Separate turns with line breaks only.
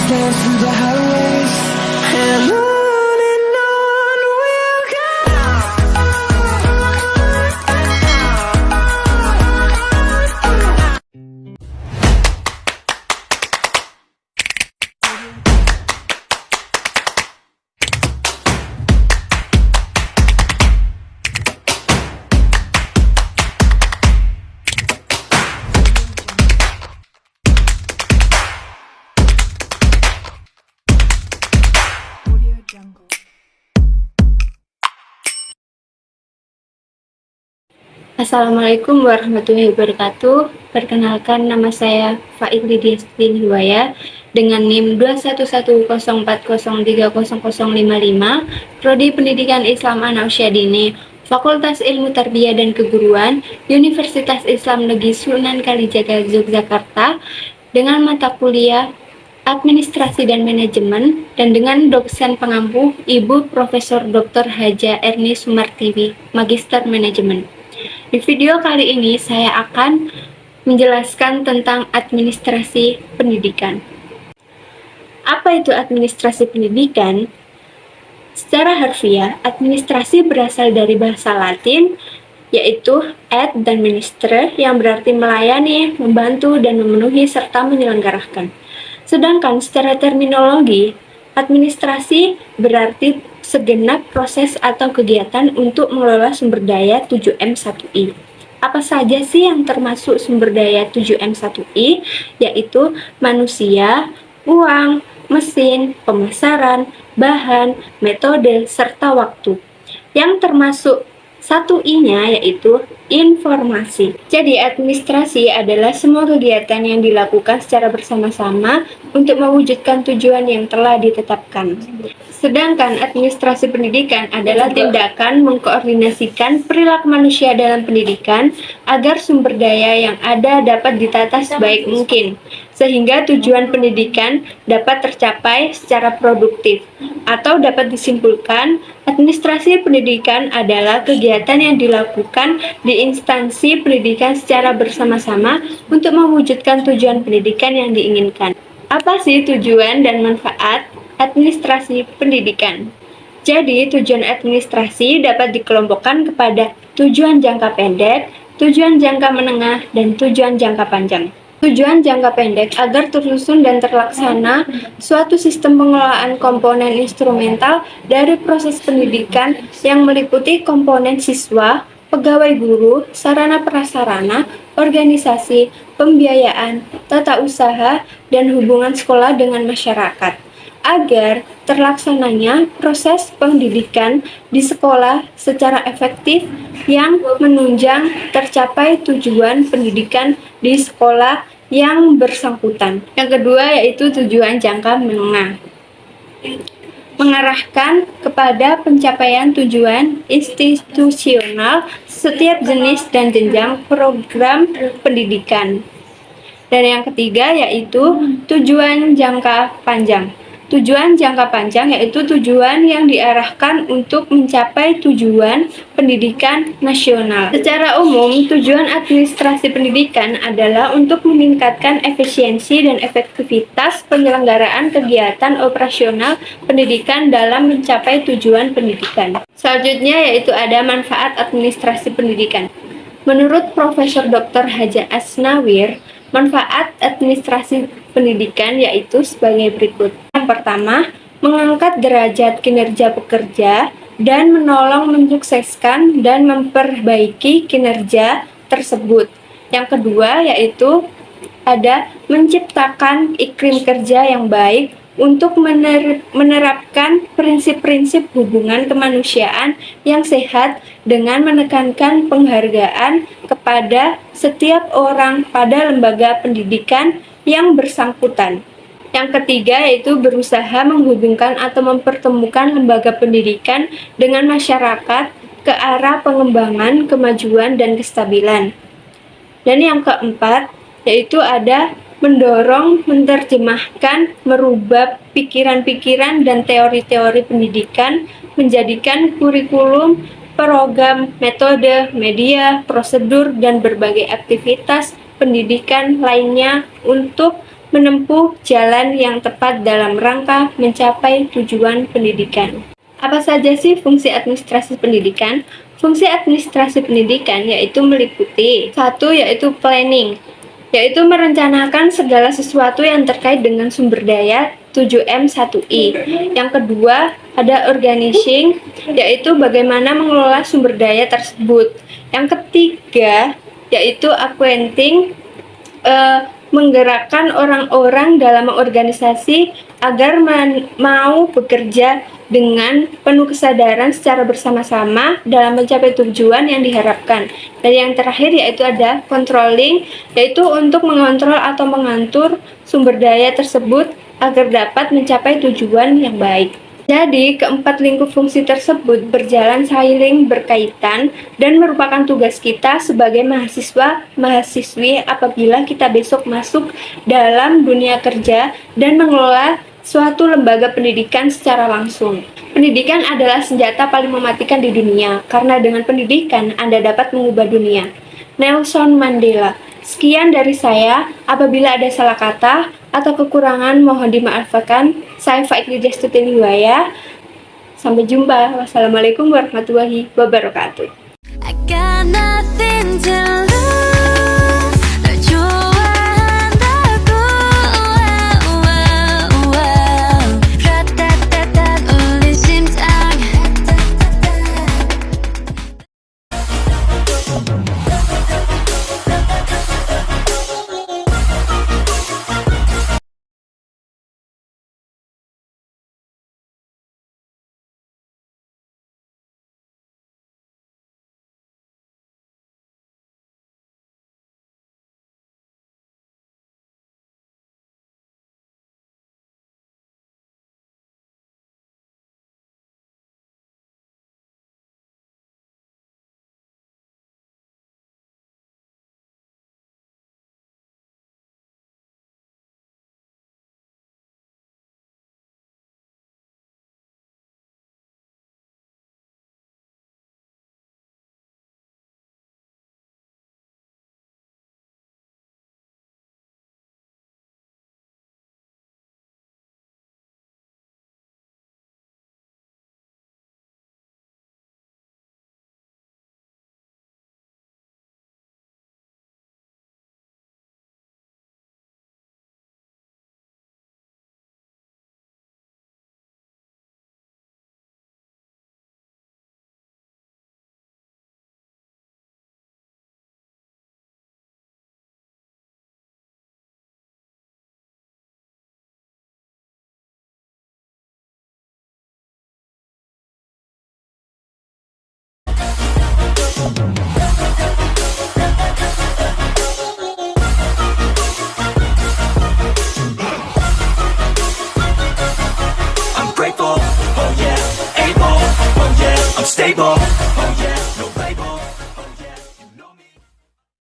stand through the highways, and on we'll go.
Assalamualaikum warahmatullahi wabarakatuh. Perkenalkan, nama saya Faid Lydia Hiwaya dengan NIM 21104030055, Prodi Pendidikan Islam Anak Usia Dini, Fakultas Ilmu Tarbiyah dan Keguruan, Universitas Islam Negeri Sunan Kalijaga, Yogyakarta, dengan mata kuliah Administrasi dan Manajemen, dan dengan dosen pengampu Ibu Profesor Dr. Haja Erni Sumartiwi, Magister Manajemen. Di video kali ini saya akan menjelaskan tentang administrasi pendidikan. Apa itu administrasi pendidikan? Secara harfiah, administrasi berasal dari bahasa Latin, yaitu ad dan ministere, yang berarti melayani, membantu, dan memenuhi serta menyelenggarakan. Sedangkan secara terminologi, administrasi berarti segenap proses atau kegiatan untuk mengelola sumber daya 7M1I. Apa saja sih yang termasuk sumber daya 7M1I? Yaitu manusia, uang, mesin, pemasaran, bahan, metode, serta waktu. Yang termasuk 1I-nya yaitu informasi. Jadi administrasi adalah semua kegiatan yang dilakukan secara bersama-sama untuk mewujudkan tujuan yang telah ditetapkan. Sedangkan administrasi pendidikan adalah tindakan mengkoordinasikan perilaku manusia dalam pendidikan agar sumber daya yang ada dapat ditata sebaik mungkin, sehingga tujuan pendidikan dapat tercapai secara produktif. Atau dapat disimpulkan, administrasi pendidikan adalah kegiatan yang dilakukan di instansi pendidikan secara bersama-sama untuk mewujudkan tujuan pendidikan yang diinginkan. Apa sih tujuan dan manfaat administrasi pendidikan? Jadi, tujuan administrasi dapat dikelompokkan kepada tujuan jangka pendek, tujuan jangka menengah, dan tujuan jangka panjang. Tujuan jangka pendek agar tersusun dan terlaksana suatu sistem pengelolaan komponen instrumental dari proses pendidikan yang meliputi komponen siswa, pegawai guru, sarana prasarana, organisasi, pembiayaan, tata usaha, dan hubungan sekolah dengan masyarakat, agar terlaksananya proses pendidikan di sekolah secara efektif yang menunjang tercapai tujuan pendidikan di sekolah yang bersangkutan. Yang kedua yaitu tujuan jangka menengah, mengarahkan kepada pencapaian tujuan institusional setiap jenis dan jenjang program pendidikan. Dan yang ketiga yaitu tujuan jangka panjang. Tujuan jangka panjang yaitu tujuan yang diarahkan untuk mencapai tujuan pendidikan nasional. Secara umum, tujuan administrasi pendidikan adalah untuk meningkatkan efisiensi dan efektivitas penyelenggaraan kegiatan operasional pendidikan dalam mencapai tujuan pendidikan. Selanjutnya yaitu ada manfaat administrasi pendidikan. Menurut Profesor Dr. Haja Asnawir, manfaat administrasi pendidikan yaitu sebagai berikut. Yang pertama, mengangkat derajat kinerja pekerja dan menolong mensukseskan dan memperbaiki kinerja tersebut. Yang kedua yaitu ada menciptakan iklim kerja yang baik untuk menerapkan prinsip-prinsip hubungan kemanusiaan yang sehat dengan menekankan penghargaan kepada setiap orang pada lembaga pendidikan yang bersangkutan. Yang ketiga yaitu berusaha menghubungkan atau mempertemukan lembaga pendidikan dengan masyarakat ke arah pengembangan, kemajuan, dan kestabilan. Dan yang keempat yaitu ada mendorong, menerjemahkan, merubah pikiran-pikiran dan teori-teori pendidikan, menjadikan kurikulum, program, metode, media, prosedur, dan berbagai aktivitas pendidikan lainnya untuk menempuh jalan yang tepat dalam rangka mencapai tujuan pendidikan. Apa saja sih fungsi administrasi pendidikan? Fungsi administrasi pendidikan yaitu meliputi 1. Yaitu planning, yaitu merencanakan segala sesuatu yang terkait dengan sumber daya 7M1I. Yang kedua, ada organizing, yaitu bagaimana mengelola sumber daya tersebut. Yang ketiga, yaitu acquainting, menggerakkan orang-orang dalam organisasi agar mau bekerja dengan penuh kesadaran secara bersama-sama dalam mencapai tujuan yang diharapkan. Dan yang terakhir yaitu ada controlling, yaitu untuk mengontrol atau mengatur sumber daya tersebut agar dapat mencapai tujuan yang baik. Jadi, keempat lingkup fungsi tersebut berjalan saling berkaitan dan merupakan tugas kita sebagai mahasiswa-mahasiswi apabila kita besok masuk dalam dunia kerja dan mengelola suatu lembaga pendidikan secara langsung. Pendidikan adalah senjata paling mematikan di dunia, karena dengan pendidikan Anda dapat mengubah dunia. Nelson Mandela. Sekian dari saya. Apabila ada salah kata atau kekurangan mohon dimaafkan. Saya Faikri Destuti Liwaya. Sampai jumpa. Wassalamualaikum warahmatullahi wabarakatuh.
I got nothing to lose. 널 좋아한다고. 라따따따 울린 심장.
I'm grateful, oh yeah, able, oh yeah, I'm stable,